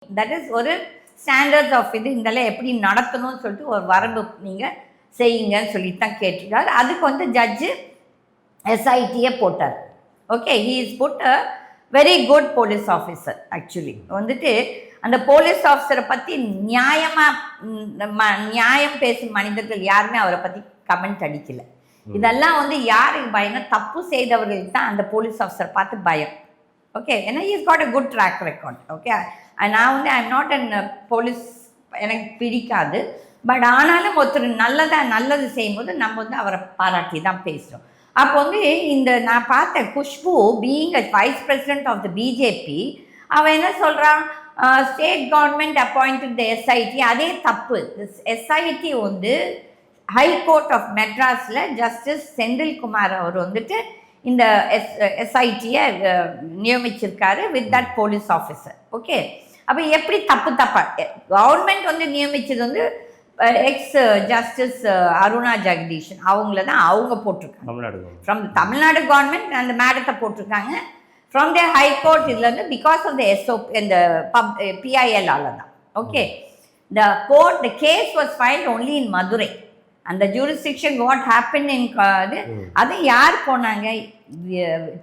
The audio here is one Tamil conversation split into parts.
தட் இஸ் ஒரு ஸ்டாண்டர்ட்ஸ் ஆஃப் இது இதெல்லாம் எப்படி நடத்தணும்னு சொல்லிட்டு ஒரு வரம்பு நீங்கள் செய்யுங்கன்னு சொல்லிட்டு தான் கேட்டிருக்காரு. அதுக்கு வந்து ஜட்ஜு எஸ்ஐடியே போட்டார். Okay, he is put a very good police officer. Actually வந்துட்டு அந்த போலீஸ் ஆஃபீஸரை பற்றி நியாயம் பேசும் மனிதர்கள் யாருமே அவரை பற்றி கமெண்ட் அடிக்கலை. இதெல்லாம் வந்து யாருக்கு பயம்னா தப்பு செய்தவர்களுக்கு தான் அந்த போலீஸ் ஆஃபீஸரை பார்த்து பயம். ஓகே, ஏன்னா is got a good track record. Okay, நான் வந்து I am not an police, எனக்கு பிடிக்காது. பட் ஆனாலும் ஒருத்தர் நல்லது செய்யும்போது நம்ம வந்து அவரை பாராட்டி தான் பேசுகிறோம். அப்போ வந்து இந்த நான் பார்த்தேன் Khushbu being a vice president of the BJP, அவன் என்ன சொல்கிறான், state government appointed the SIT. அதே தப்பு. எஸ்ஐடி வந்து ஹைகோர்ட் ஆஃப் மெட்ராஸில் ஜஸ்டிஸ் செந்தில்குமார் அவர் வந்துட்டு இந்த எஸ்ஐடியை நியமிச்சிருக்காரு with that police officer. Okay, அப்போ எப்படி தப்பா கவர்மெண்ட் வந்து நியமிச்சது வந்து எக்ஸ் ஜஸ்டிஸ் அருணா ஜெகதீஷன் அவங்கள தான் அவங்க போட்டிருக்காங்க. ஃப்ரம் தமிழ்நாடு கவர்மெண்ட் அந்த மேடத்தை போட்டிருக்காங்க. ஃப்ரம் த ஹைகோர்ட் இதில் வந்து பிகாஸ் ஆஃப் த எஸ்ஓபி இந்த பிஐஎல்லால் தான். Okay, the case was filed only in Madurai. அந்த ஜூரிஸ்டிக்ஷன் வாட் ஹேப்பன் இன் அது யார் போனாங்க,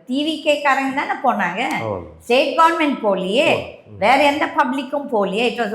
டிவிகேக்காரங்க தானே போனாங்க. ஸ்டேட் கவர்மெண்ட் போலியே, வேற எந்த பப்ளிக்கும் போலியே. It was